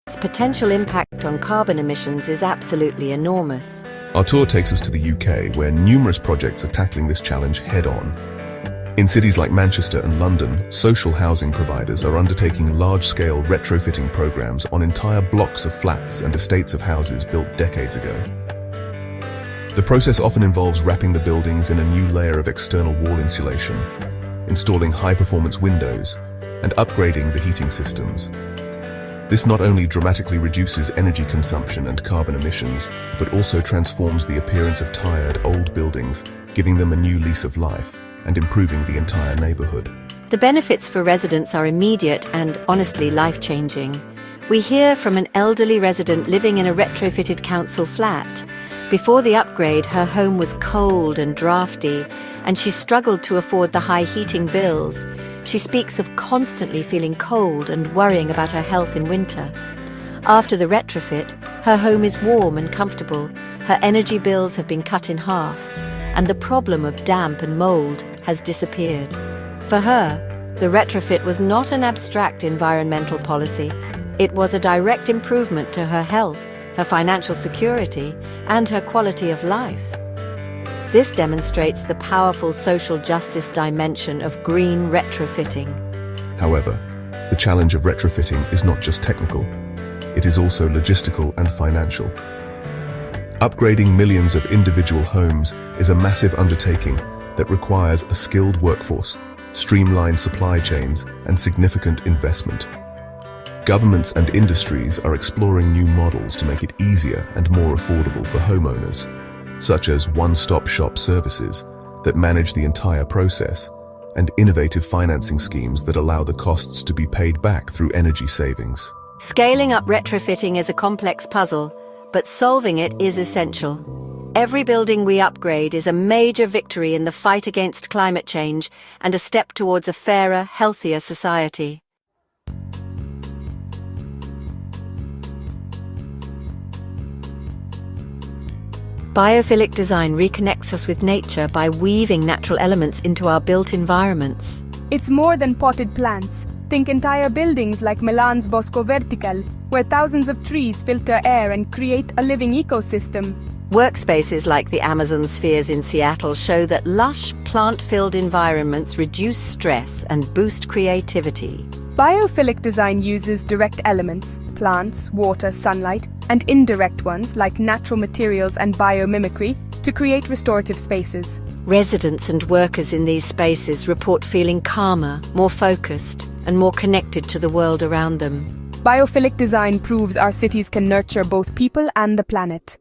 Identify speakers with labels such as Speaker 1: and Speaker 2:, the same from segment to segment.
Speaker 1: Its potential impact on carbon emissions is absolutely enormous.
Speaker 2: Our tour takes us to the UK, where numerous projects are tackling this challenge head-on. In cities like Manchester and London, social housing providers are undertaking large-scale retrofitting programs on entire blocks of flats and estates of houses built decades ago. The process often involves wrapping the buildings in a new layer of external wall insulation, installing high-performance windows, and upgrading the heating systems. This not only dramatically reduces energy consumption and carbon emissions, but also transforms the appearance of tired, old buildings, giving them a new lease of life and improving the entire neighborhood.
Speaker 1: The benefits for residents are immediate and, honestly, life-changing. We hear from an elderly resident living in a retrofitted council flat. Before the upgrade, her home was cold and drafty, and she struggled to afford the high heating bills. She speaks of constantly feeling cold and worrying about her health in winter. After the retrofit, her home is warm and comfortable, her energy bills have been cut in half, and the problem of damp and mold has disappeared. For her, the retrofit was not an abstract environmental policy. It was a direct improvement to her health, her financial security, and her quality of life. This demonstrates the powerful social justice dimension of green retrofitting.
Speaker 2: However, the challenge of retrofitting is not just technical, it is also logistical and financial. Upgrading millions of individual homes is a massive undertaking that requires a skilled workforce, streamlined supply chains, and significant investment. Governments and industries are exploring new models to make it easier and more affordable for homeowners, such as one-stop shop services that manage the entire process, and innovative financing schemes that allow the costs to be paid back through energy savings.
Speaker 1: Scaling up retrofitting is a complex puzzle, but solving it is essential. Every building we upgrade is a major victory in the fight against climate change and a step towards a fairer, healthier society. Biophilic design reconnects us with nature by weaving natural elements into our built environments.
Speaker 3: It's more than potted plants. Think entire buildings like Milan's Bosco Vertical, where thousands of trees filter air and create a living ecosystem.
Speaker 1: Workspaces like the Amazon spheres in Seattle show that lush, plant-filled environments reduce stress and boost creativity.
Speaker 3: Biophilic design uses direct elements, plants, water, sunlight, and indirect ones like natural materials and biomimicry to create restorative spaces.
Speaker 1: Residents and workers in these spaces report feeling calmer, more focused, and more connected to the world around them.
Speaker 3: Biophilic design proves our cities can nurture both people and the planet.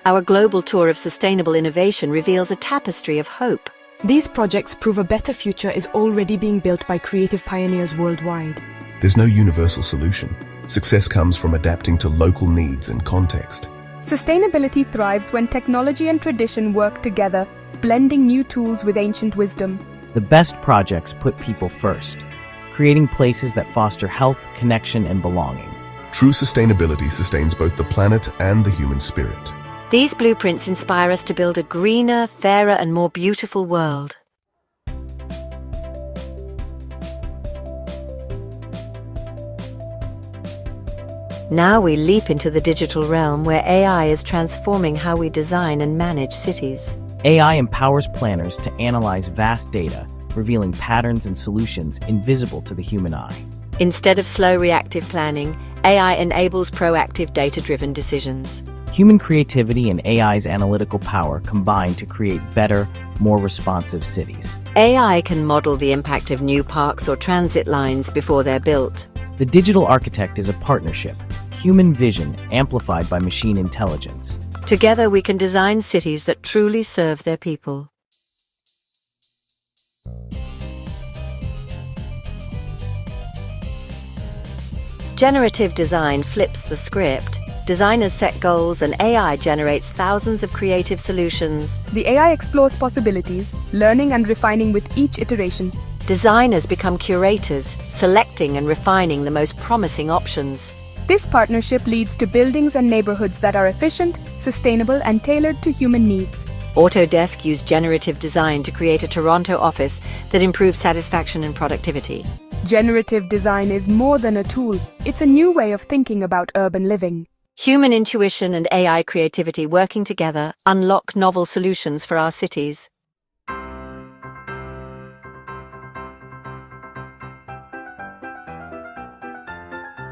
Speaker 1: Our global tour of sustainable innovation reveals a tapestry of hope.
Speaker 4: These projects prove a better future is already being built by creative pioneers worldwide.
Speaker 2: There's no universal solution. Success comes from adapting to local needs and context.
Speaker 3: Sustainability thrives when technology and tradition work together, blending new tools with ancient wisdom.
Speaker 5: The best projects put people first, creating places that foster health, connection, and belonging.
Speaker 2: True sustainability sustains both the planet and the human spirit.
Speaker 1: These blueprints inspire us to build a greener, fairer, and more beautiful world. Now we leap into the digital realm where AI is transforming how we design and manage cities.
Speaker 5: AI empowers planners to analyze vast data, revealing patterns and solutions invisible to the human eye.
Speaker 1: Instead of slow reactive planning, AI enables proactive data-driven decisions.
Speaker 5: Human creativity and AI's analytical power combine to create better, more responsive cities.
Speaker 1: AI can model the impact of new parks or transit lines before they're built.
Speaker 5: The digital architect is a partnership, human vision amplified by machine intelligence.
Speaker 1: Together we can design cities that truly serve their people. Generative design flips the script. Designers set goals and AI generates thousands of creative solutions.
Speaker 3: The AI explores possibilities, learning and refining with each iteration.
Speaker 1: Designers become curators, selecting and refining the most promising options.
Speaker 3: This partnership leads to buildings and neighborhoods that are efficient, sustainable, and tailored to human needs.
Speaker 1: Autodesk used generative design to create a Toronto office that improves satisfaction and productivity.
Speaker 3: Generative design is more than a tool, it's a new way of thinking about urban living.
Speaker 1: Human intuition and AI creativity working together unlock novel solutions for our cities.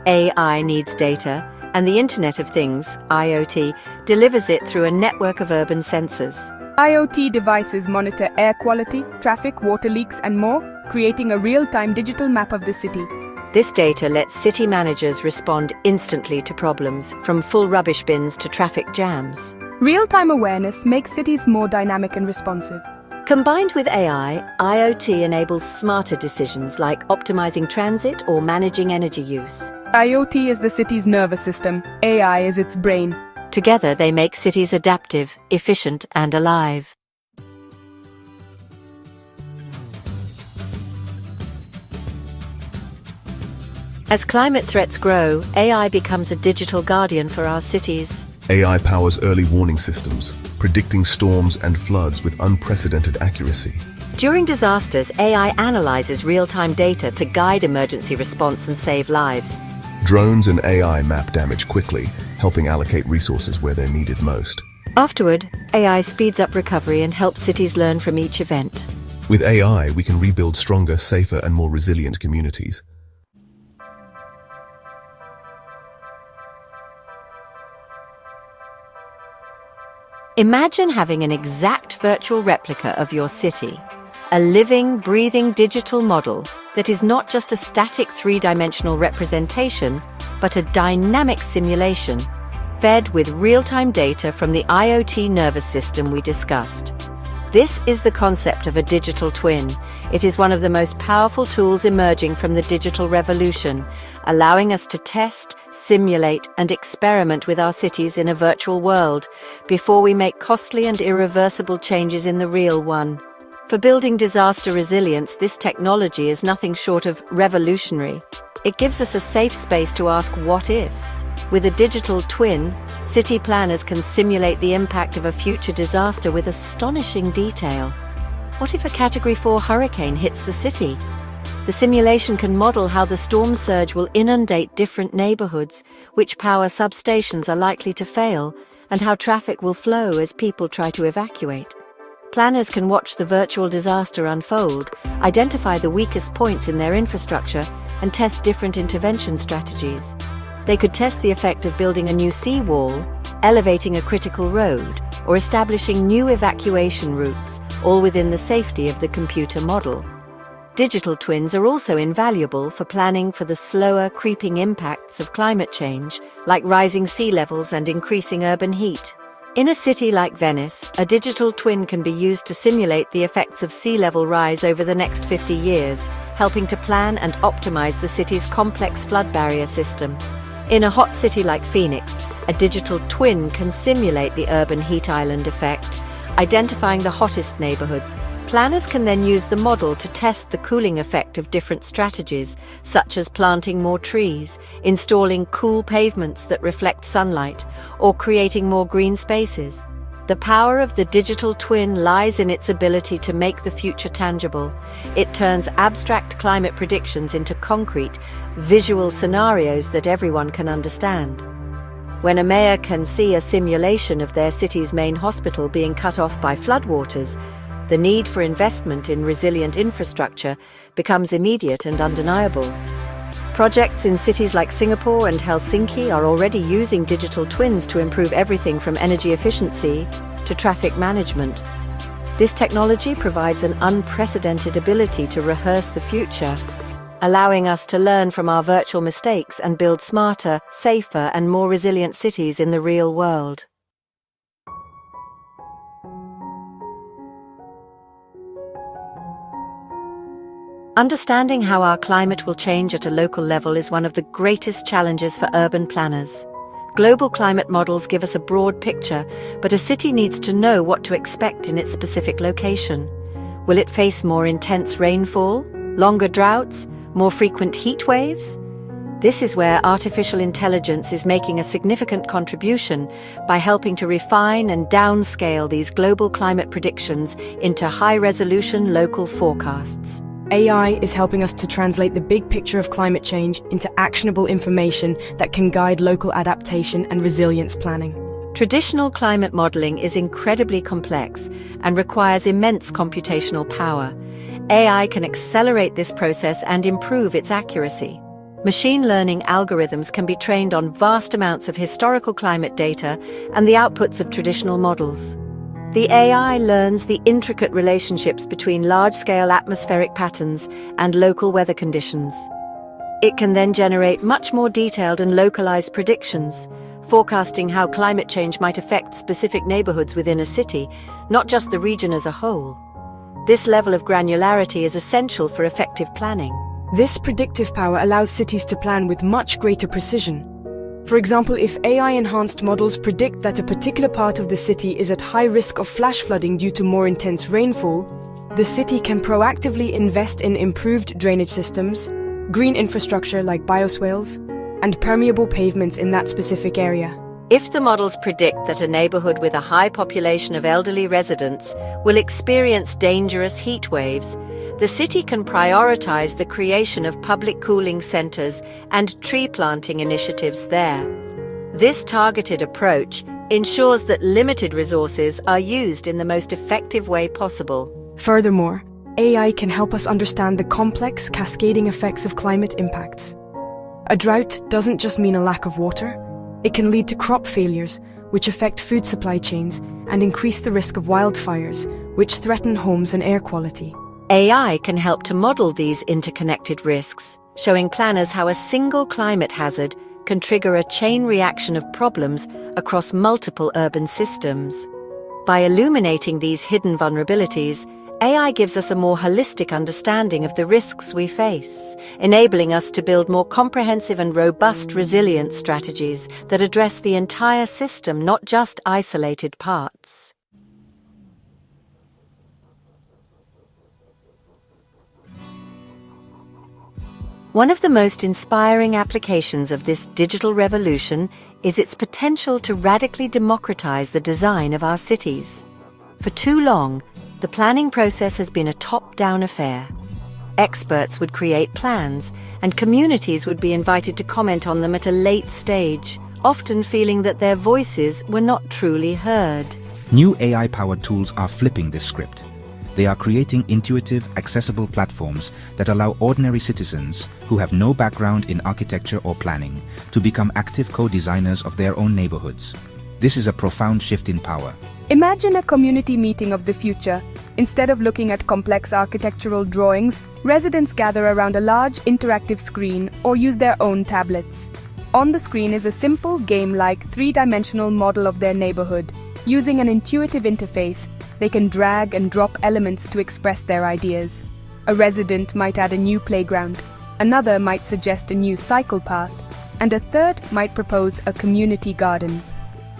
Speaker 1: AI needs data, and the Internet of Things, IoT, delivers it through a network of urban sensors.
Speaker 3: IoT devices monitor air quality, traffic, water leaks, and more, creating a real-time digital map of the city.
Speaker 1: This data lets city managers respond instantly to problems, from full rubbish bins to traffic jams.
Speaker 3: Real-time awareness makes cities more dynamic and responsive.
Speaker 1: Combined with AI, IoT enables smarter decisions like optimizing transit or managing energy use.
Speaker 3: IoT is the city's nervous system. AI is its brain.
Speaker 1: Together, they make cities adaptive, efficient, and alive. As climate threats grow, AI becomes a digital guardian for our cities.
Speaker 2: AI powers early warning systems, predicting storms and floods with unprecedented accuracy.
Speaker 1: During disasters, AI analyzes real-time data to guide emergency response and save lives.
Speaker 2: Drones and AI map damage quickly, helping allocate resources where they're needed most.
Speaker 1: Afterward, AI speeds up recovery and helps cities learn from each event.
Speaker 2: With AI, we can rebuild stronger, safer, and more resilient communities.
Speaker 1: Imagine having an exact virtual replica of your city. A living, breathing digital model that is not just a static three-dimensional representation, but a dynamic simulation, fed with real-time data from the IoT nervous system we discussed. This is the concept of a digital twin. It is one of the most powerful tools emerging from the digital revolution, allowing us to test, simulate, and experiment with our cities in a virtual world before we make costly and irreversible changes in the real one. For building disaster resilience, this technology is nothing short of revolutionary. It gives us a safe space to ask what if. With a digital twin, city planners can simulate the impact of a future disaster with astonishing detail. What if a Category 4 hurricane hits the city? The simulation can model how the storm surge will inundate different neighborhoods, which power substations are likely to fail, and how traffic will flow as people try to evacuate. Planners can watch the virtual disaster unfold, identify the weakest points in their infrastructure, and test different intervention strategies. They could test the effect of building a new seawall, elevating a critical road, or establishing new evacuation routes, all within the safety of the computer model. Digital twins are also invaluable for planning for the slower, creeping impacts of climate change, like rising sea levels and increasing urban heat. In a city like Venice, a digital twin can be used to simulate the effects of sea level rise over the next 50 years, helping to plan and optimize the city's complex flood barrier system. In a hot city like Phoenix, a digital twin can simulate the urban heat island effect, identifying the hottest neighborhoods. Planners can then use the model to test the cooling effect of different strategies, such as planting more trees, installing cool pavements that reflect sunlight, or creating more green spaces. The power of the digital twin lies in its ability to make the future tangible. It turns abstract climate predictions into concrete, visual scenarios that everyone can understand. When a mayor can see a simulation of their city's main hospital being cut off by floodwaters, the need for investment in resilient infrastructure becomes immediate and undeniable. Projects in cities like Singapore and Helsinki are already using digital twins to improve everything from energy efficiency to traffic management. This technology provides an unprecedented ability to rehearse the future, allowing us to learn from our virtual mistakes and build smarter, safer, and more resilient cities in the real world. Understanding how our climate will change at a local level is one of the greatest challenges for urban planners. Global climate models give us a broad picture, but a city needs to know what to expect in its specific location. Will it face more intense rainfall, longer droughts, more frequent heat waves? This is where artificial intelligence is making a significant contribution by helping to refine and downscale these global climate predictions into high-resolution local forecasts.
Speaker 4: AI is helping us to translate the big picture of climate change into actionable information that can guide local adaptation and resilience planning.
Speaker 1: Traditional climate modeling is incredibly complex and requires immense computational power. AI can accelerate this process and improve its accuracy. Machine learning algorithms can be trained on vast amounts of historical climate data and the outputs of traditional models. The AI learns the intricate relationships between large-scale atmospheric patterns and local weather conditions. It can then generate much more detailed and localized predictions, forecasting how climate change might affect specific neighborhoods within a city, not just the region as a whole. This level of granularity is essential for effective planning.
Speaker 4: This predictive power allows cities to plan with much greater precision. For example, if AI-enhanced models predict that a particular part of the city is at high risk of flash flooding due to more intense rainfall, the city can proactively invest in improved drainage systems, green infrastructure like bioswales, and permeable pavements in that specific area.
Speaker 1: If the models predict that a neighborhood with a high population of elderly residents will experience dangerous heat waves, the city can prioritize the creation of public cooling centers and tree planting initiatives there. This targeted approach ensures that limited resources are used in the most effective way possible.
Speaker 4: Furthermore, AI can help us understand the complex, cascading effects of climate impacts. A drought doesn't just mean a lack of water. It can lead to crop failures, which affect food supply chains and increase the risk of wildfires, which threaten homes and air quality.
Speaker 1: AI can help to model these interconnected risks, showing planners how a single climate hazard can trigger a chain reaction of problems across multiple urban systems. By illuminating these hidden vulnerabilities, AI gives us a more holistic understanding of the risks we face, enabling us to build more comprehensive and robust resilience strategies that address the entire system, not just isolated parts. One of the most inspiring applications of this digital revolution is its potential to radically democratize the design of our cities. For too long, the planning process has been a top-down affair. Experts would create plans, and communities would be invited to comment on them at a late stage, often feeling that their voices were not truly heard.
Speaker 6: New AI-powered tools are flipping this script. They are creating intuitive, accessible platforms that allow ordinary citizens who have no background in architecture or planning to become active co-designers of their own neighborhoods. This is a profound shift in power.
Speaker 3: Imagine a community meeting of the future. Instead of looking at complex architectural drawings, residents gather around a large interactive screen or use their own tablets. On the screen is a simple game-like three-dimensional model of their neighborhood. Using an intuitive interface, they can drag and drop elements to express their ideas. A resident might add a new playground, another might suggest a new cycle path, and a third might propose a community garden.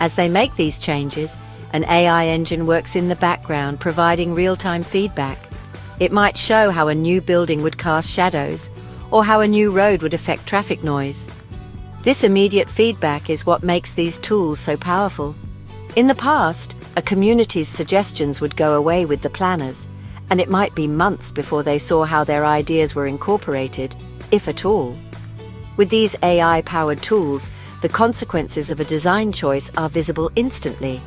Speaker 1: As they make these changes, an AI engine works in the background, providing real-time feedback. It might show how a new building would cast shadows, or how a new road would affect traffic noise. This immediate feedback is what makes these tools so powerful. In the past, a community's suggestions would go away with the planners, and it might be months before they saw how their ideas were incorporated, if at all. With these AI-powered tools, the consequences of a design choice are visible instantly.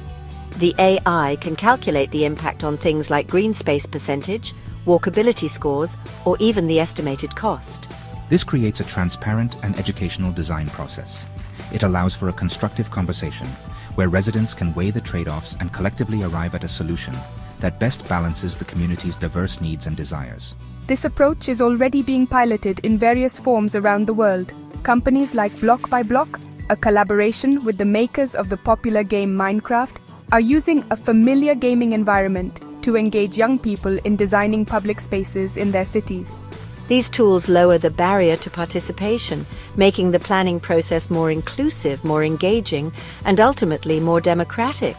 Speaker 1: The AI can calculate the impact on things like green space percentage, walkability scores, or even the estimated cost.
Speaker 6: This creates a transparent and educational design process. It allows for a constructive conversation where residents can weigh the trade-offs and collectively arrive at a solution that best balances the community's diverse needs and desires.
Speaker 3: This approach is already being piloted in various forms around the world. Companies like Block by Block, a collaboration with the makers of the popular game Minecraft, are using a familiar gaming environment to engage young people in designing public spaces in their cities.
Speaker 1: These tools lower the barrier to participation, making the planning process more inclusive, more engaging, and ultimately more democratic.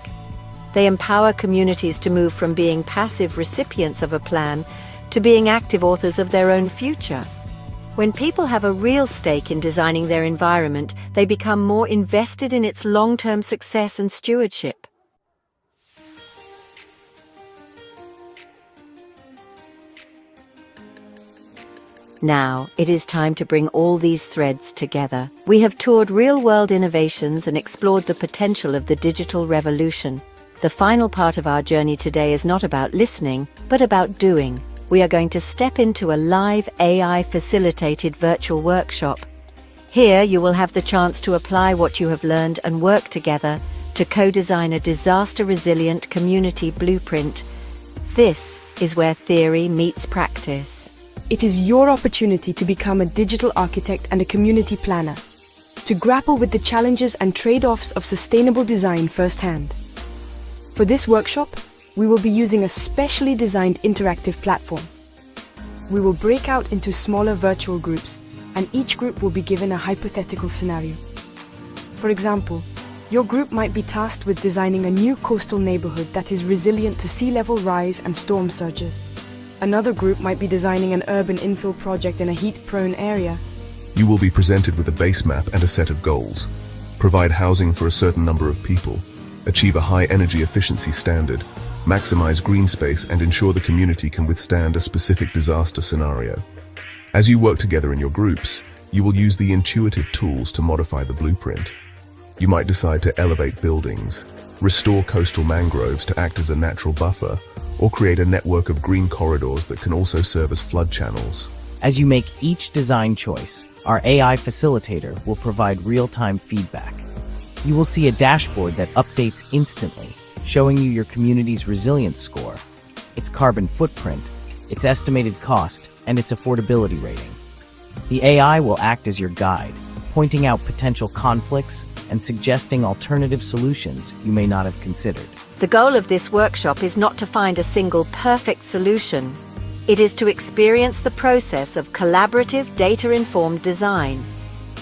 Speaker 1: They empower communities to move from being passive recipients of a plan to being active authors of their own future. When people have a real stake in designing their environment, they become more invested in its long-term success and stewardship. Now, it is time to bring all these threads together. We have toured real-world innovations and explored the potential of the digital revolution. The final part of our journey today is not about listening, but about doing. We are going to step into a live AI-facilitated virtual workshop. Here, you will have the chance to apply what you have learned and work together to co-design a disaster-resilient community blueprint. This is where theory meets practice.
Speaker 4: It is your opportunity to become a digital architect and a community planner, to grapple with the challenges and trade-offs of sustainable design firsthand. For this workshop, we will be using a specially designed interactive platform. We will break out into smaller virtual groups, and each group will be given a hypothetical scenario. For example, your group might be tasked with designing a new coastal neighborhood that is resilient to sea level rise and storm surges. Another group might be designing an urban infill project in a heat-prone area.
Speaker 2: You will be presented with a base map and a set of goals. Provide housing for a certain number of people, achieve a high energy efficiency standard, maximize green space, and ensure the community can withstand a specific disaster scenario. As you work together in your groups, you will use the intuitive tools to modify the blueprint. You might decide to elevate buildings, restore coastal mangroves to act as a natural buffer, or create a network of green corridors that can also serve as flood channels.
Speaker 5: As you make each design choice, our AI facilitator will provide real-time feedback. You will see a dashboard that updates instantly, showing you your community's resilience score, its carbon footprint, its estimated cost, and its affordability rating. The AI will act as your guide, pointing out potential conflicts and suggesting alternative solutions you may not have considered.
Speaker 1: The goal of this workshop is not to find a single perfect solution. It is to experience the process of collaborative, data-informed design.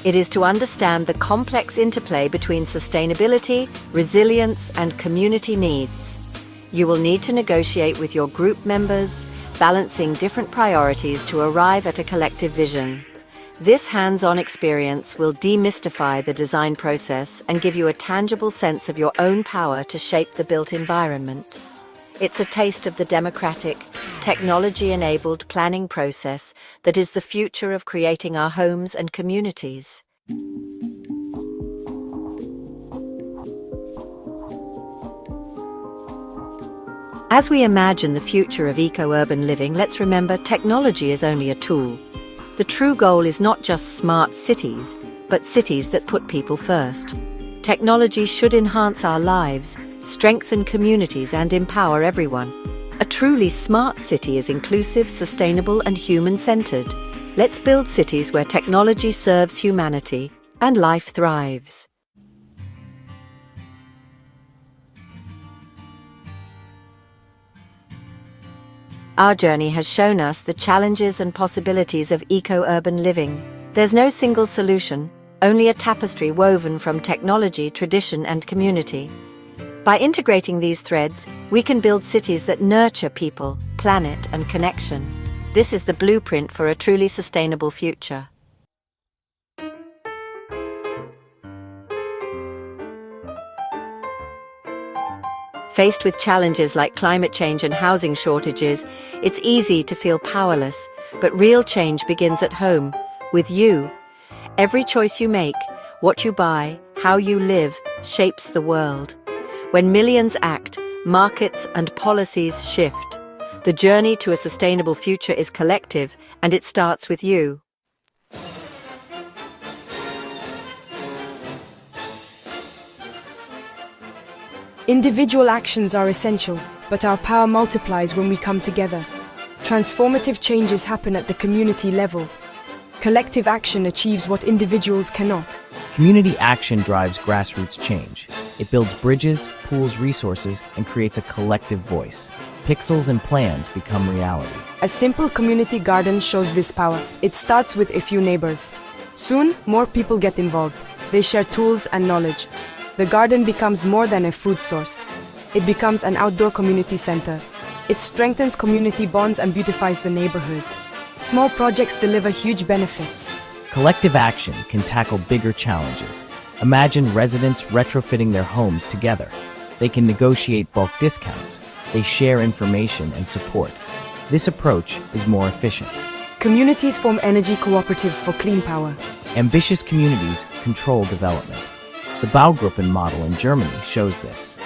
Speaker 1: It is to understand the complex interplay between sustainability, resilience, and community needs. You will need to negotiate with your group members, balancing different priorities to arrive at a collective vision. This hands-on experience will demystify the design process and give you a tangible sense of your own power to shape the built environment. It's a taste of the democratic, technology-enabled planning process that is the future of creating our homes and communities. As we imagine the future of eco-urban living, let's remember technology is only a tool. The true goal is not just smart cities, but cities that put people first. Technology should enhance our lives, strengthen communities, and empower everyone. A truly smart city is inclusive, sustainable, and human-centered. Let's build cities where technology serves humanity and life thrives. Our journey has shown us the challenges and possibilities of eco-urban living. There's no single solution, only a tapestry woven from technology, tradition, and community. By integrating these threads, we can build cities that nurture people, planet, and connection. This is the blueprint for a truly sustainable future. Faced with challenges like climate change and housing shortages, it's easy to feel powerless, but real change begins at home, with you. Every choice you make, what you buy, how you live, shapes the world. When millions act, markets and policies shift. The journey to a sustainable future is collective, and it starts with you.
Speaker 4: Individual actions are essential, but our power multiplies when we come together. Transformative changes happen at the community level. Collective action achieves what individuals cannot.
Speaker 5: Community action drives grassroots change. It builds bridges, pools resources, and creates a collective voice. Pixels and plans become reality.
Speaker 4: A simple community garden shows this power. It starts with a few neighbors. Soon, more people get involved. They share tools and knowledge. The garden becomes more than a food source. It becomes an outdoor community center. It strengthens community bonds and beautifies the neighborhood. Small projects deliver huge benefits.
Speaker 5: Collective action can tackle bigger challenges. Imagine residents retrofitting their homes together. They can negotiate bulk discounts. They share information and support. This approach is more efficient.
Speaker 4: Communities form energy cooperatives for clean power.
Speaker 5: Ambitious communities control development. The Baugruppen model in Germany shows this.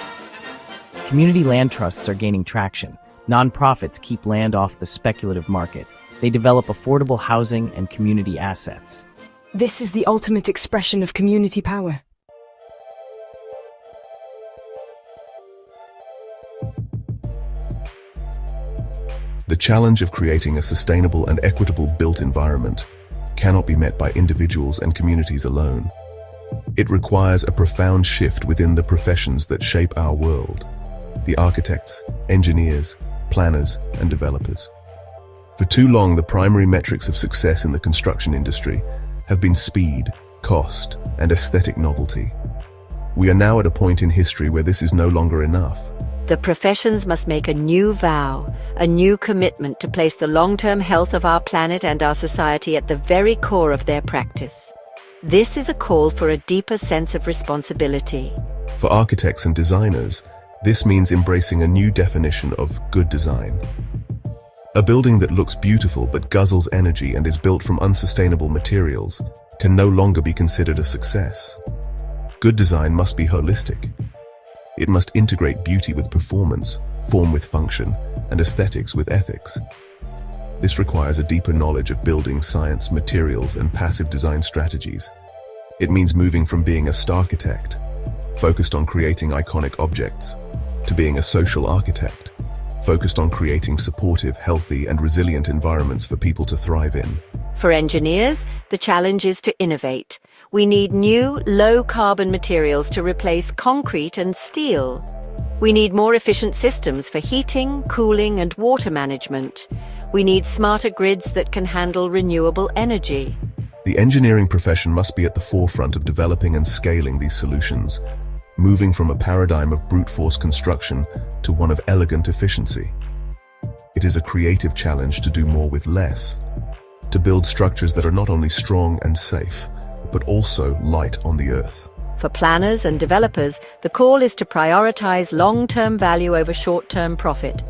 Speaker 5: Community land trusts are gaining traction. Nonprofits keep land off the speculative market. They develop affordable housing and community assets.
Speaker 4: This is the ultimate expression of community power.
Speaker 2: The challenge of creating a sustainable and equitable built environment cannot be met by individuals and communities alone. It requires a profound shift within the professions that shape our world: the architects, engineers, planners, and developers. For too long, the primary metrics of success in the construction industry have been speed, cost, and aesthetic novelty. We are now at a point in history where this is no longer enough.
Speaker 1: The professions must make a new vow, a new commitment to place the long-term health of our planet and our society at the very core of their practice. This is a call for a deeper sense of responsibility.
Speaker 2: For architects and designers, this means embracing a new definition of good design. A building that looks beautiful but guzzles energy and is built from unsustainable materials can no longer be considered a success. Good design must be holistic. It must integrate beauty with performance, form with function, and aesthetics with ethics. This requires a deeper knowledge of building science, materials, and passive design strategies. It means moving from being a starchitect, focused on creating iconic objects, to being a social architect, focused on creating supportive, healthy, and resilient environments for people to thrive in.
Speaker 1: For engineers, the challenge is to innovate. We need new, low-carbon materials to replace concrete and steel. We need more efficient systems for heating, cooling, and water management. We need smarter grids that can handle renewable energy.
Speaker 2: The engineering profession must be at the forefront of developing and scaling these solutions, moving from a paradigm of brute force construction to one of elegant efficiency. It is a creative challenge to do more with less, to build structures that are not only strong and safe, but also light on the earth.
Speaker 1: For planners and developers, the call is to prioritize long-term value over short-term profit.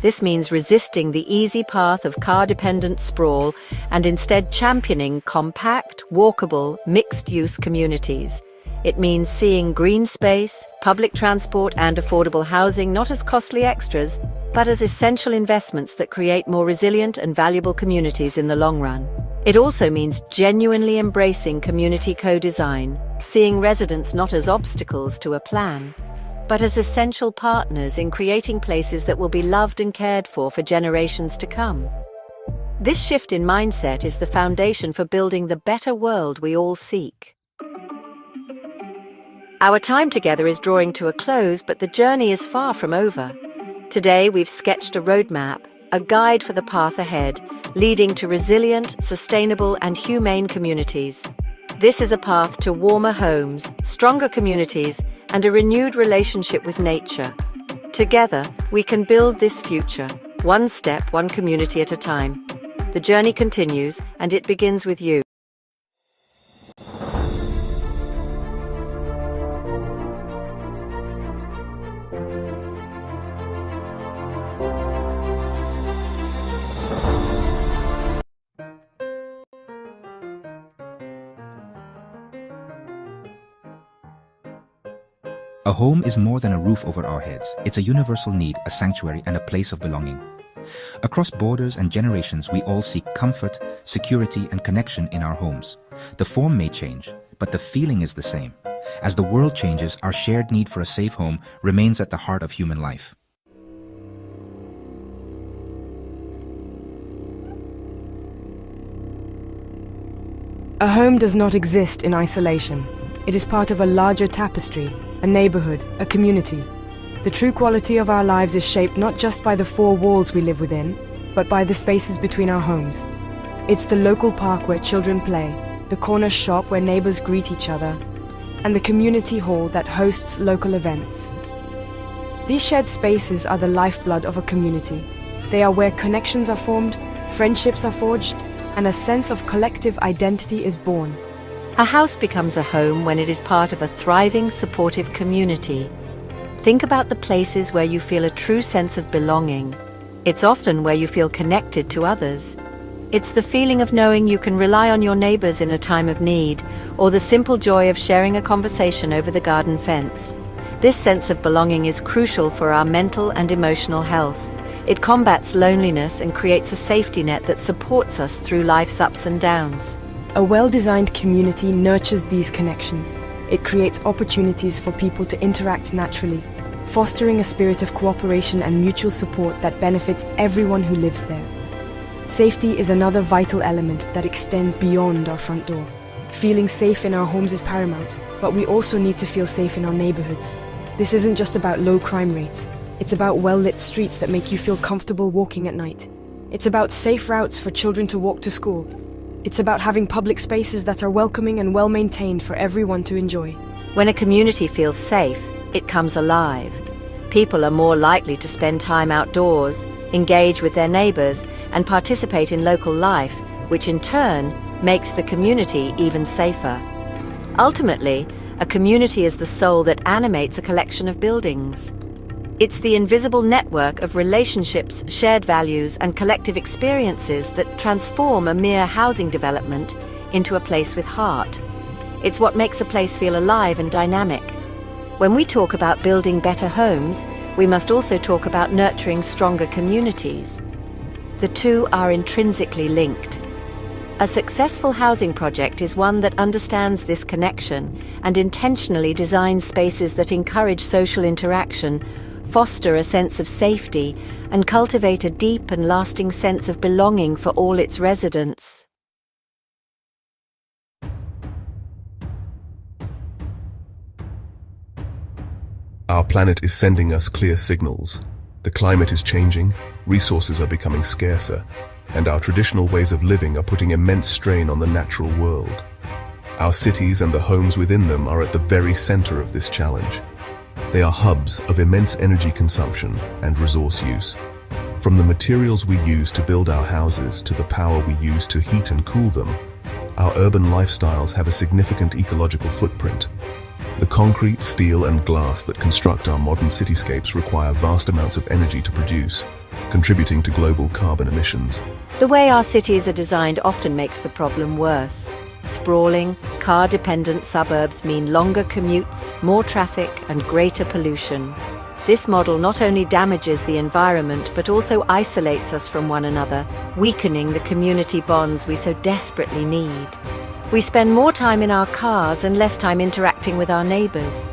Speaker 1: This means resisting the easy path of car-dependent sprawl and instead championing compact, walkable, mixed-use communities. It means seeing green space, public transport, and affordable housing not as costly extras, but as essential investments that create more resilient and valuable communities in the long run. It also means genuinely embracing community co-design, seeing residents not as obstacles to a plan, but as essential partners in creating places that will be loved and cared for generations to come. This shift in mindset is the foundation for building the better world we all seek. Our time together is drawing to a close, but the journey is far from over. Today, we've sketched a roadmap, a guide for the path ahead, leading to resilient, sustainable, and humane communities. This is a path to warmer homes, stronger communities, and a renewed relationship with nature. Together, we can build this future, one step, one community at a time. The journey continues, and it begins with you.
Speaker 6: A home is more than a roof over our heads. It's a universal need, a sanctuary, and a place of belonging. Across borders and generations, we all seek comfort, security, and connection in our homes. The form may change, but the feeling is the same. As the world changes, our shared need for a safe home remains at the heart of human life.
Speaker 4: A home does not exist in isolation. It is part of a larger tapestry, a neighborhood, a community. The true quality of our lives is shaped not just by the four walls we live within, but by the spaces between our homes. It's the local park where children play, the corner shop where neighbors greet each other, and the community hall that hosts local events. These shared spaces are the lifeblood of a community. They are where connections are formed, friendships are forged, and a sense of collective identity is born.
Speaker 1: A house becomes a home when it is part of a thriving, supportive community. Think about the places where you feel a true sense of belonging. It's often where you feel connected to others. It's the feeling of knowing you can rely on your neighbors in a time of need, or the simple joy of sharing a conversation over the garden fence. This sense of belonging is crucial for our mental and emotional health. It combats loneliness and creates a safety net that supports us through life's ups and downs.
Speaker 4: A well-designed community nurtures these connections. It creates opportunities for people to interact naturally, fostering a spirit of cooperation and mutual support that benefits everyone who lives there. Safety is another vital element that extends beyond our front door. Feeling safe in our homes is paramount, but we also need to feel safe in our neighborhoods. This isn't just about low crime rates. It's about well-lit streets that make you feel comfortable walking at night. It's about safe routes for children to walk to school. It's about having public spaces that are welcoming and well-maintained for everyone to enjoy.
Speaker 1: When a community feels safe, it comes alive. People are more likely to spend time outdoors, engage with their neighbors, and participate in local life, which in turn makes the community even safer. Ultimately, a community is the soul that animates a collection of buildings. It's the invisible network of relationships, shared values, and collective experiences that transform a mere housing development into a place with heart. It's what makes a place feel alive and dynamic. When we talk about building better homes, we must also talk about nurturing stronger communities. The two are intrinsically linked. A successful housing project is one that understands this connection and intentionally designs spaces that encourage social interaction, foster a sense of safety, and cultivate a deep and lasting sense of belonging for all its residents.
Speaker 2: Our planet is sending us clear signals. The climate is changing, resources are becoming scarcer, and our traditional ways of living are putting immense strain on the natural world. Our cities and the homes within them are at the very center of this challenge. They are hubs of immense energy consumption and resource use. From the materials we use to build our houses to the power we use to heat and cool them, our urban lifestyles have a significant ecological footprint. The concrete, steel, and glass that construct our modern cityscapes require vast amounts of energy to produce, contributing to global carbon emissions.
Speaker 1: The way our cities are designed often makes the problem worse. Sprawling, car-dependent suburbs mean longer commutes, more traffic, and greater pollution. This model not only damages the environment but also isolates us from one another, weakening the community bonds we so desperately need. We spend more time in our cars and less time interacting with our neighbors.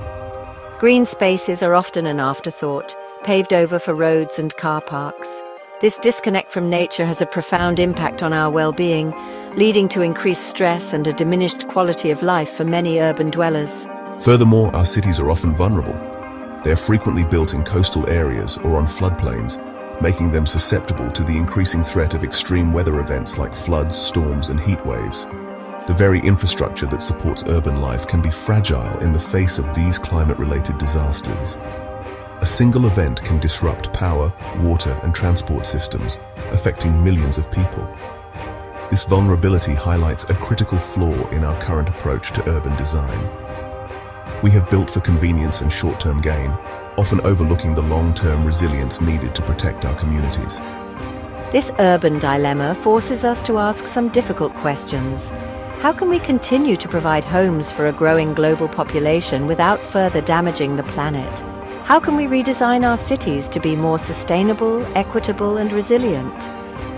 Speaker 1: Green spaces are often an afterthought, paved over for roads and car parks. This disconnect from nature has a profound impact on our well-being, leading to increased stress and a diminished quality of life for many urban dwellers.
Speaker 2: Furthermore, our cities are often vulnerable. They are frequently built in coastal areas or on floodplains, making them susceptible to the increasing threat of extreme weather events like floods, storms, and heat waves. The very infrastructure that supports urban life can be fragile in the face of these climate-related disasters. A single event can disrupt power, water, and transport systems, affecting millions of people. This vulnerability highlights a critical flaw in our current approach to urban design. We have built for convenience and short-term gain, often overlooking the long-term resilience needed to protect our communities.
Speaker 1: This urban dilemma forces us to ask some difficult questions. How can we continue to provide homes for a growing global population without further damaging the planet? How can we redesign our cities to be more sustainable, equitable, and resilient?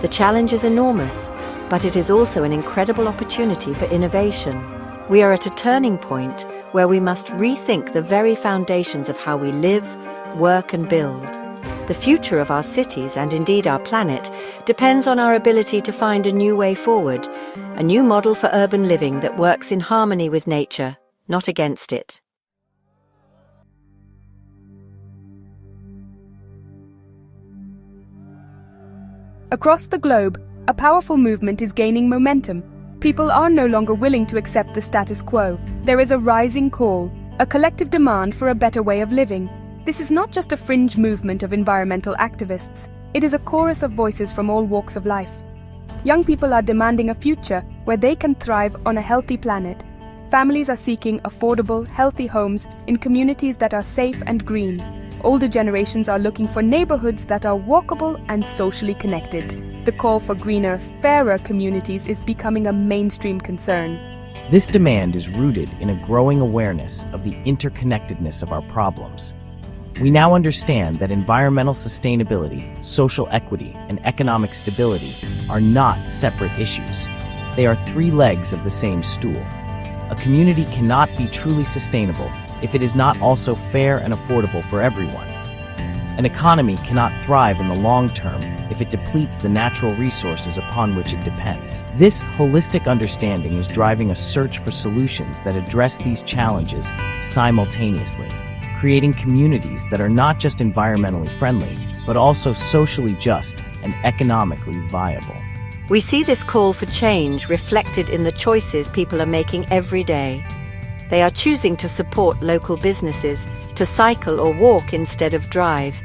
Speaker 1: The challenge is enormous, but it is also an incredible opportunity for innovation. We are at a turning point where we must rethink the very foundations of how we live, work, and build. The future of our cities, and indeed our planet, depends on our ability to find a new way forward, a new model for urban living that works in harmony with nature, not against it.
Speaker 3: Across the globe, a powerful movement is gaining momentum. People are no longer willing to accept the status quo. There is a rising call, a collective demand for a better way of living. This is not just a fringe movement of environmental activists. It is a chorus of voices from all walks of life. Young people are demanding a future where they can thrive on a healthy planet. Families are seeking affordable, healthy homes in communities that are safe and green. Older generations are looking for neighborhoods that are walkable and socially connected. The call for greener, fairer communities is becoming a mainstream concern.
Speaker 5: This demand is rooted in a growing awareness of the interconnectedness of our problems. We now understand that environmental sustainability, social equity, and economic stability are not separate issues. They are three legs of the same stool. A community cannot be truly sustainable if it is not also fair and affordable for everyone. An economy cannot thrive in the long term if it depletes the natural resources upon which it depends. This holistic understanding is driving a search for solutions that address these challenges simultaneously, creating communities that are not just environmentally friendly, but also socially just and economically viable.
Speaker 1: We see this call for change reflected in the choices people are making every day. They are choosing to support local businesses, to cycle or walk instead of drive,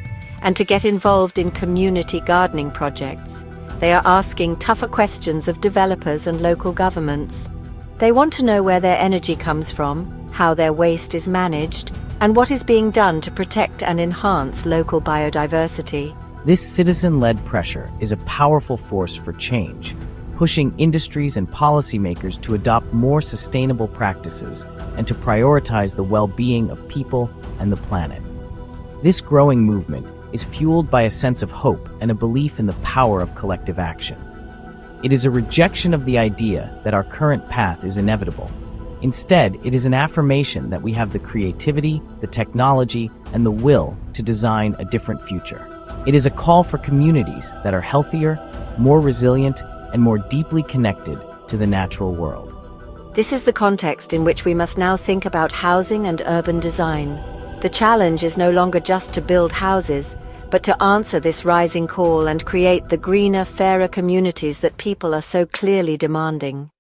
Speaker 1: and to get involved in community gardening projects. They are asking tougher questions of developers and local governments. They want to know where their energy comes from, how their waste is managed, and what is being done to protect and enhance local biodiversity.
Speaker 5: This citizen-led pressure is a powerful force for change, pushing industries and policymakers to adopt more sustainable practices and to prioritize the well-being of people and the planet. This growing movement is fueled by a sense of hope and a belief in the power of collective action. It is a rejection of the idea that our current path is inevitable. Instead, it is an affirmation that we have the creativity, the technology, and the will to design a different future. It is a call for communities that are healthier, more resilient, and more deeply connected to the natural world.
Speaker 1: This is the context in which we must now think about housing and urban design. The challenge is no longer just to build houses, but to answer this rising call and create the greener, fairer communities that people are so clearly demanding.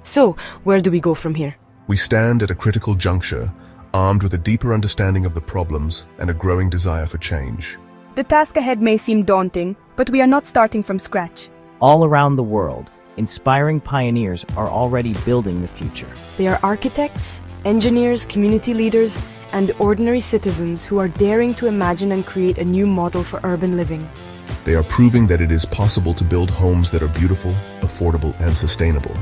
Speaker 4: So, where do we go from here?
Speaker 2: We stand at a critical juncture, armed with a deeper understanding of the problems and a growing desire for change.
Speaker 3: The task ahead may seem daunting, but we are not starting from scratch.
Speaker 5: All around the world, inspiring pioneers are already building the future.
Speaker 4: They are architects, engineers, community leaders, and ordinary citizens who are daring to imagine and create a new model for urban living.
Speaker 2: They are proving that it is possible to build homes that are beautiful, affordable, and sustainable.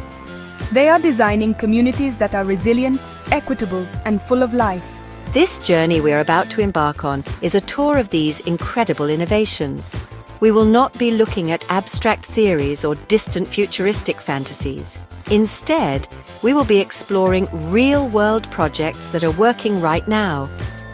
Speaker 3: They are designing communities that are resilient, equitable, and full of life.
Speaker 1: This journey we are about to embark on is a tour of these incredible innovations. We will not be looking at abstract theories or distant futuristic fantasies. Instead, we will be exploring real-world projects that are working right now.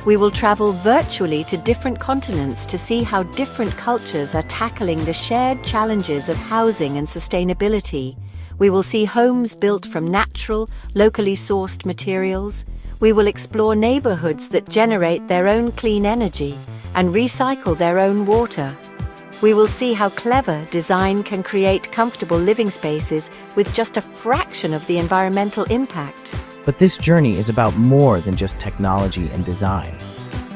Speaker 1: We will travel virtually to different continents to see how different cultures are tackling the shared challenges of housing and sustainability. We will see homes built from natural, locally sourced materials. We will explore neighborhoods that generate their own clean energy and recycle their own water. We will see how clever design can create comfortable living spaces with just a fraction of the environmental impact.
Speaker 5: But this journey is about more than just technology and design.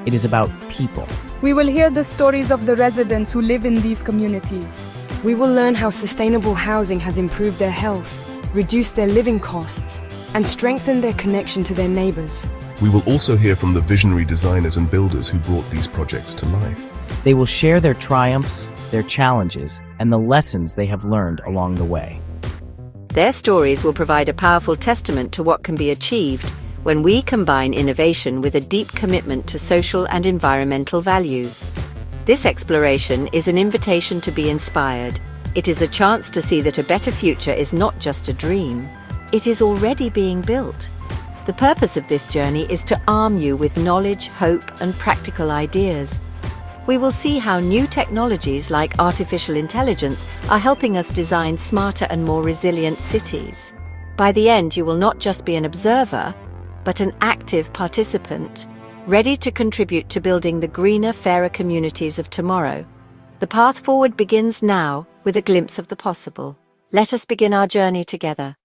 Speaker 5: It is about people.
Speaker 3: We will hear the stories of the residents who live in these communities.
Speaker 4: We will learn how sustainable housing has improved their health, reduced their living costs, and strengthened their connection to their neighbors.
Speaker 2: We will also hear from the visionary designers and builders who brought these projects to life.
Speaker 5: They will share their triumphs, their challenges, and the lessons they have learned along the way.
Speaker 1: Their stories will provide a powerful testament to what can be achieved when we combine innovation with a deep commitment to social and environmental values. This exploration is an invitation to be inspired. It is a chance to see that a better future is not just a dream. It is already being built. The purpose of this journey is to arm you with knowledge, hope, and practical ideas. We will see how new technologies like artificial intelligence are helping us design smarter and more resilient cities. By the end, you will not just be an observer, but an active participant, ready to contribute to building the greener, fairer communities of tomorrow. The path forward begins now with a glimpse of the possible. Let us begin our journey together.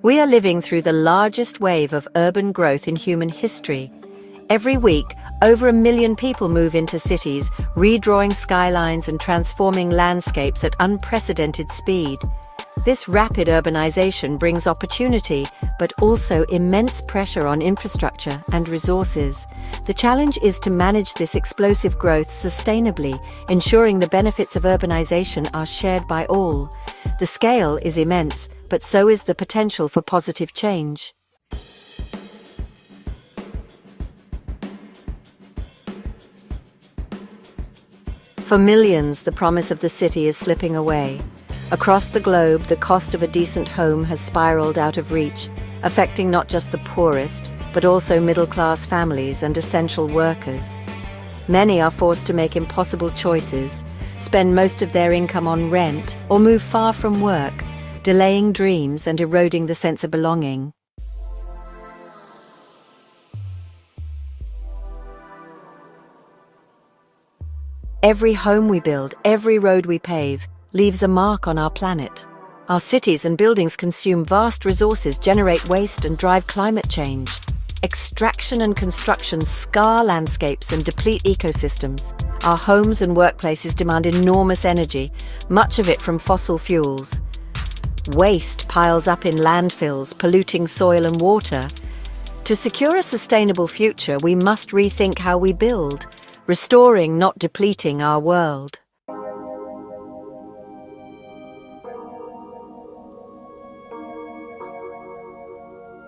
Speaker 1: We are living through the largest wave of urban growth in human history. Every week, over 1 million people move into cities, redrawing skylines and transforming landscapes at unprecedented speed. This rapid urbanization brings opportunity, but also immense pressure on infrastructure and resources. The challenge is to manage this explosive growth sustainably, ensuring the benefits of urbanization are shared by all. The scale is immense, but so is the potential for positive change. For millions, the promise of the city is slipping away. Across the globe, the cost of a decent home has spiraled out of reach, affecting not just the poorest, but also middle-class families and essential workers. Many are forced to make impossible choices, spend most of their income on rent, or move far from work, delaying dreams and eroding the sense of belonging. Every home we build, every road we pave, leaves a mark on our planet. Our cities and buildings consume vast resources, generate waste, and drive climate change. Extraction and construction scar landscapes and deplete ecosystems. Our homes and workplaces demand enormous energy, much of it from fossil fuels. Waste piles up in landfills, polluting soil and water. To secure a sustainable future, we must rethink how we build, restoring, not depleting, our world.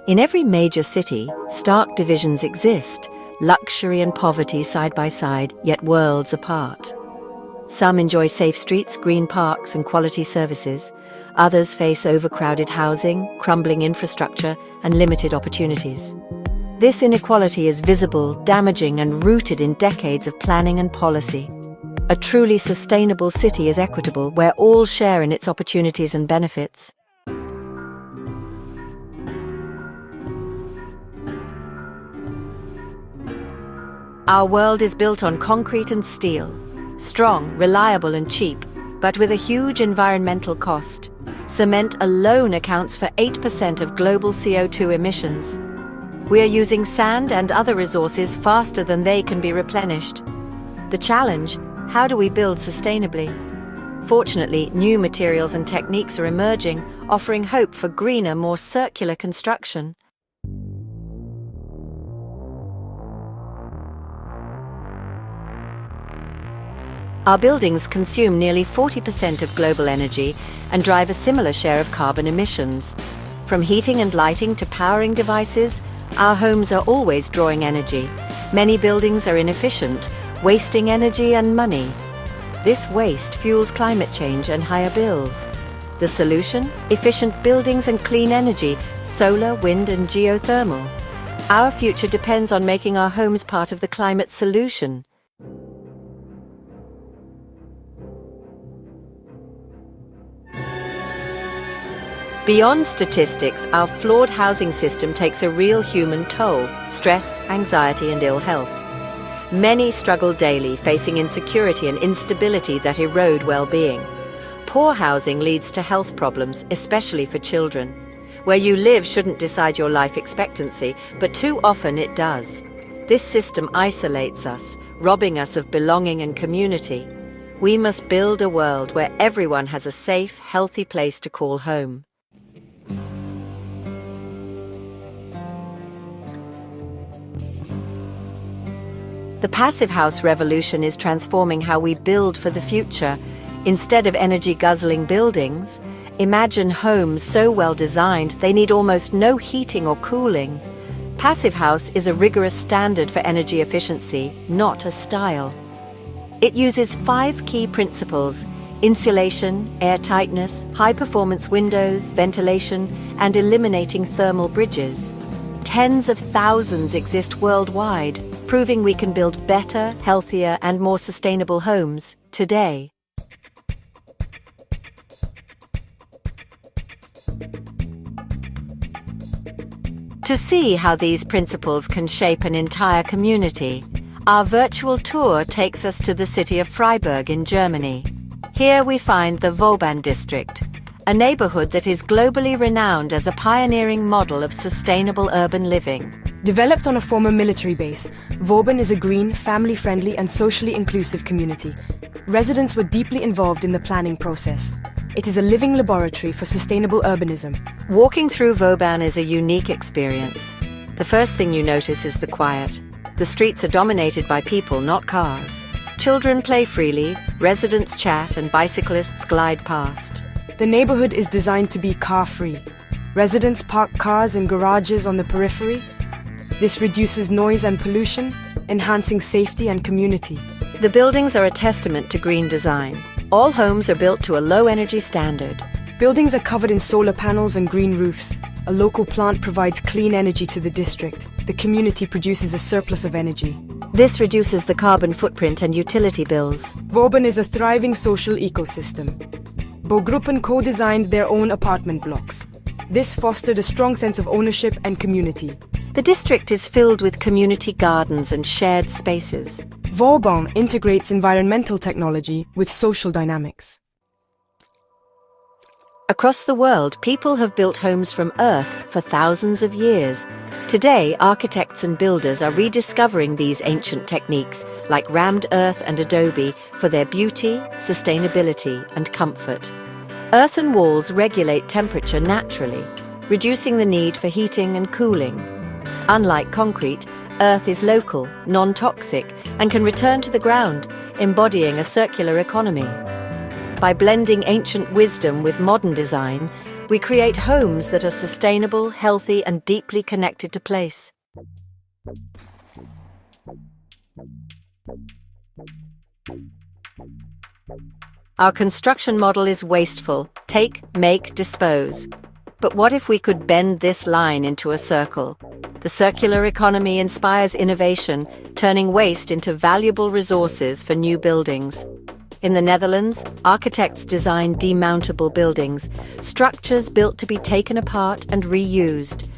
Speaker 1: In every major city, stark divisions exist, luxury and poverty side by side, yet worlds apart. Some enjoy safe streets, green parks, and quality services. Others face overcrowded housing, crumbling infrastructure, and limited opportunities. This inequality is visible, damaging, and rooted in decades of planning and policy. A truly sustainable city is equitable, where all share in its opportunities and benefits. Our world is built on concrete and steel, strong, reliable, and cheap, but with a huge environmental cost. Cement alone accounts for 8% of global CO2 emissions. We are using sand and other resources faster than they can be replenished. The challenge: how do we build sustainably? Fortunately, new materials and techniques are emerging, offering hope for greener, more circular construction. Our buildings consume nearly 40% of global energy and drive a similar share of carbon emissions. From heating and lighting to powering devices, our homes are always drawing energy. Many buildings are inefficient, wasting energy and money. This waste fuels climate change and higher bills. The solution? Efficient buildings and clean energy, solar, wind, and geothermal. Our future depends on making our homes part of the climate solution. Beyond statistics, our flawed housing system takes a real human toll: stress, anxiety, and ill health. Many struggle daily, facing insecurity and instability that erode well-being. Poor housing leads to health problems, especially for children. Where you live shouldn't decide your life expectancy, but too often it does. This system isolates us, robbing us of belonging and community. We must build a world where everyone has a safe, healthy place to call home. The passive house revolution is transforming how we build for the future. Instead of energy-guzzling buildings, imagine homes so well designed they need almost no heating or cooling. Passive house is a rigorous standard for energy efficiency, not a style. It uses 5 key principles: insulation, airtightness, high-performance windows, ventilation, and eliminating thermal bridges. Tens of thousands exist worldwide, proving we can build better, healthier, and more sustainable homes today. To see how these principles can shape an entire community, our virtual tour takes us to the city of Freiburg in Germany. Here we find the Vauban district, a neighborhood that is globally renowned as a pioneering model of sustainable urban living.
Speaker 4: Developed on a former military base, Vauban is a green, family-friendly and socially inclusive community. Residents were deeply involved in the planning process. It is a living laboratory for sustainable urbanism.
Speaker 1: Walking through Vauban is a unique experience. The first thing you notice is the quiet. The streets are dominated by people, not cars. Children play freely, residents chat, and bicyclists glide past.
Speaker 4: The neighborhood is designed to be car-free. Residents park cars in garages on the periphery. This reduces noise and pollution, enhancing safety and community.
Speaker 1: The buildings are a testament to green design. All homes are built to a low-energy standard.
Speaker 4: Buildings are covered in solar panels and green roofs. A local plant provides clean energy to the district. The community produces a surplus of energy.
Speaker 1: This reduces the carbon footprint and utility bills.
Speaker 4: Vauban is a thriving social ecosystem. Bogruppen co-designed their own apartment blocks. This fostered a strong sense of ownership and community.
Speaker 1: The district is filled with community gardens and shared spaces.
Speaker 4: Vauban integrates environmental technology with social dynamics.
Speaker 1: Across the world, people have built homes from earth for thousands of years. Today, architects and builders are rediscovering these ancient techniques, like rammed earth and adobe, for their beauty, sustainability, and comfort. Earthen walls regulate temperature naturally, reducing the need for heating and cooling. Unlike concrete, earth is local, non-toxic, and can return to the ground, embodying a circular economy. By blending ancient wisdom with modern design, we create homes that are sustainable, healthy, and deeply connected to place. Our construction model is wasteful: take, make, dispose. But what if we could bend this line into a circle? The circular economy inspires innovation, turning waste into valuable resources for new buildings. In the Netherlands, architects design demountable buildings, structures built to be taken apart and reused.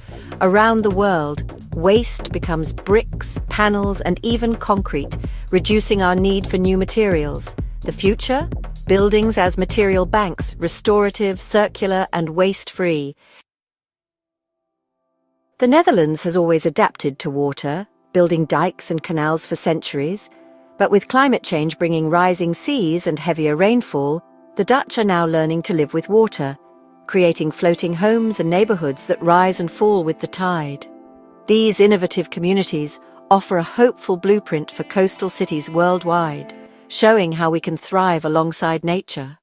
Speaker 1: Around the world, waste becomes bricks, panels, and even concrete, reducing our need for new materials. The future? Buildings as material banks, restorative, circular, and waste-free. The Netherlands has always adapted to water, building dikes and canals for centuries. But with climate change bringing rising seas and heavier rainfall, the Dutch are now learning to live with water, creating floating homes and neighborhoods that rise and fall with the tide. These innovative communities offer a hopeful blueprint for coastal cities worldwide, showing how we can thrive alongside nature.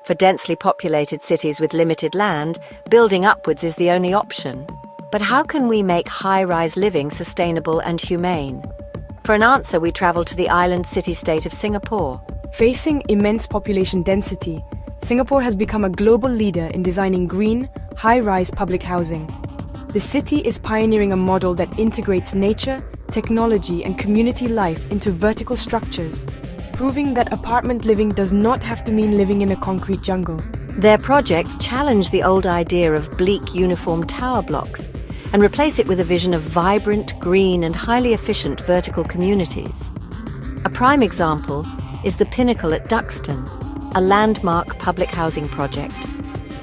Speaker 1: For densely populated cities with limited land, building upwards is the only option. But how can we make high-rise living sustainable and humane? For an answer, we travel to the island city-state of Singapore.
Speaker 4: Facing immense population density, Singapore has become a global leader in designing green, high-rise public housing. The city is pioneering a model that integrates nature, technology, and community life into vertical structures, proving that apartment living does not have to mean living in a concrete jungle.
Speaker 1: Their projects challenge the old idea of bleak, uniform tower blocks and replace it with a vision of vibrant, green, and highly efficient vertical communities. A prime example is the Pinnacle at Duxton, a landmark public housing project.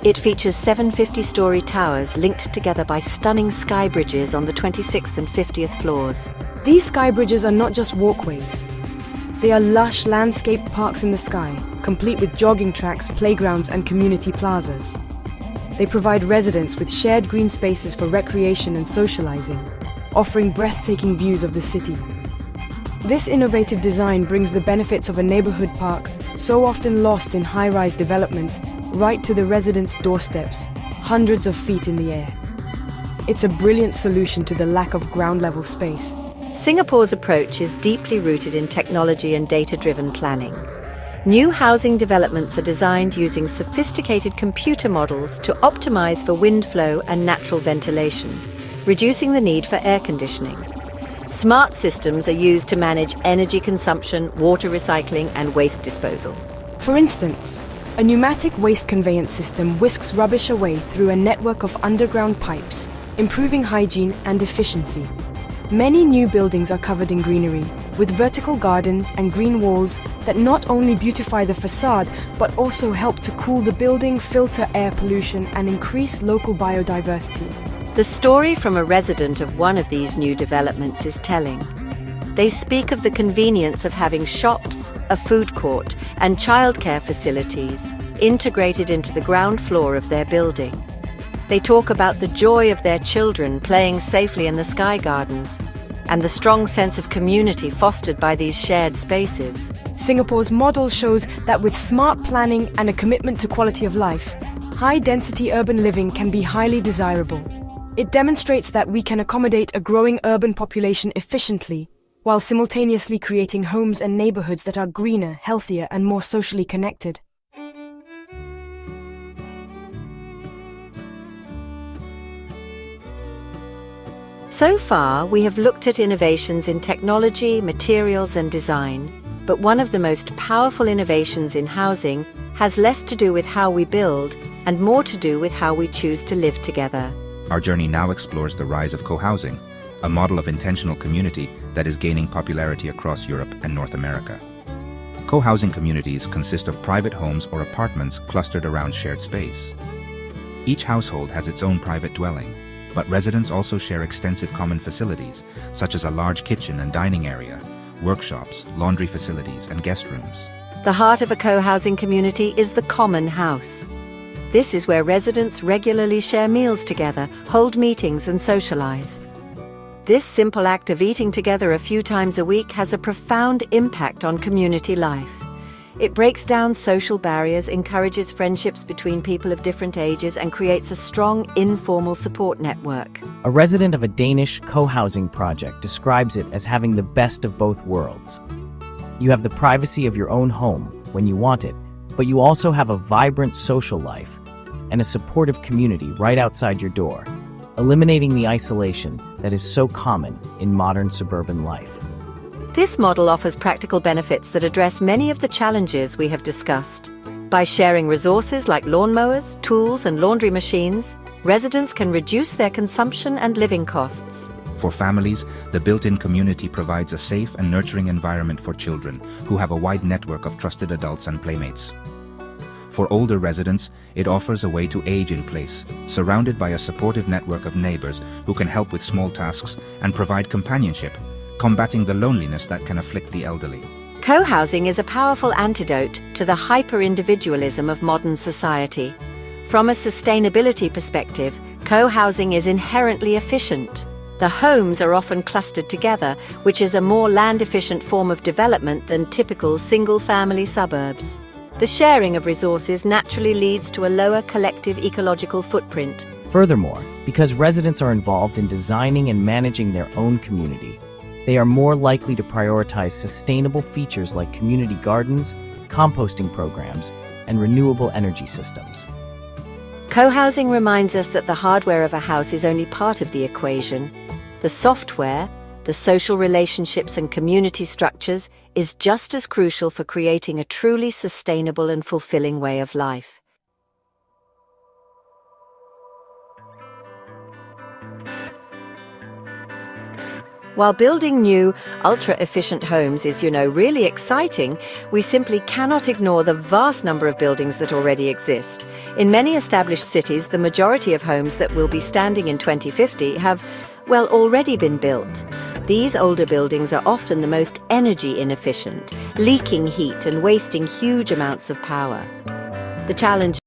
Speaker 1: It features 7 50-story towers linked together by stunning sky bridges on the 26th and 50th floors.
Speaker 4: These sky bridges are not just walkways. They are lush landscape parks in the sky, complete with jogging tracks, playgrounds, and community plazas. They provide residents with shared green spaces for recreation and socializing, offering breathtaking views of the city. This innovative design brings the benefits of a neighborhood park, so often lost in high-rise developments, right to the residents' doorsteps, hundreds of feet in the air. It's a brilliant solution to the lack of ground-level space.
Speaker 1: Singapore's approach is deeply rooted in technology and data-driven planning. New housing developments are designed using sophisticated computer models to optimize for wind flow and natural ventilation, reducing the need for air conditioning. Smart systems are used to manage energy consumption, water recycling, and waste disposal.
Speaker 4: For instance, a pneumatic waste conveyance system whisks rubbish away through a network of underground pipes, improving hygiene and efficiency. Many new buildings are covered in greenery, with vertical gardens and green walls that not only beautify the facade but also help to cool the building, filter air pollution, and increase local biodiversity.
Speaker 1: The story from a resident of one of these new developments is telling. They speak of the convenience of having shops, a food court, and childcare facilities integrated into the ground floor of their building. They talk about the joy of their children playing safely in the Sky Gardens and the strong sense of community fostered by these shared spaces.
Speaker 4: Singapore's model shows that with smart planning and a commitment to quality of life, high-density urban living can be highly desirable. It demonstrates that we can accommodate a growing urban population efficiently, while simultaneously creating homes and neighborhoods that are greener, healthier, and more socially connected.
Speaker 1: So far, we have looked at innovations in technology, materials, and design, but one of the most powerful innovations in housing has less to do with how we build and more to do with how we choose to live together.
Speaker 6: Our journey now explores the rise of co-housing, a model of intentional community that is gaining popularity across Europe and North America. Co-housing communities consist of private homes or apartments clustered around shared space. Each household has its own private dwelling, but residents also share extensive common facilities, such as a large kitchen and dining area, workshops, laundry facilities, and guest rooms.
Speaker 1: The heart of a co-housing community is the common house. This is where residents regularly share meals together, hold meetings, and socialize. This simple act of eating together a few times a week has a profound impact on community life. It breaks down social barriers, encourages friendships between people of different ages, and creates a strong, informal support network.
Speaker 5: A resident of a Danish co-housing project describes it as having the best of both worlds. You have the privacy of your own home when you want it, but you also have a vibrant social life and a supportive community right outside your door, eliminating the isolation that is so common in modern suburban life.
Speaker 1: This model offers practical benefits that address many of the challenges we have discussed. By sharing resources like lawnmowers, tools, and laundry machines, residents can reduce their consumption and living costs.
Speaker 6: For families, the built-in community provides a safe and nurturing environment for children who have a wide network of trusted adults and playmates. For older residents, it offers a way to age in place, surrounded by a supportive network of neighbors who can help with small tasks and provide companionship, combating the loneliness that can afflict the elderly.
Speaker 1: Co-housing is a powerful antidote to the hyper-individualism of modern society. From a sustainability perspective, co-housing is inherently efficient. The homes are often clustered together, which is a more land-efficient form of development than typical single-family suburbs. The sharing of resources naturally leads to a lower collective ecological footprint.
Speaker 5: Furthermore, because residents are involved in designing and managing their own community, they are more likely to prioritize sustainable features like community gardens, composting programs, and renewable energy systems.
Speaker 1: Co-housing reminds us that the hardware of a house is only part of the equation. The software, the social relationships and community structures, is just as crucial for creating a truly sustainable and fulfilling way of life. While building new, ultra-efficient homes is, really exciting, we simply cannot ignore the vast number of buildings that already exist. In many established cities, the majority of homes that will be standing in 2050 have, already been built. These older buildings are often the most energy inefficient, leaking heat and wasting huge amounts of power. The challenge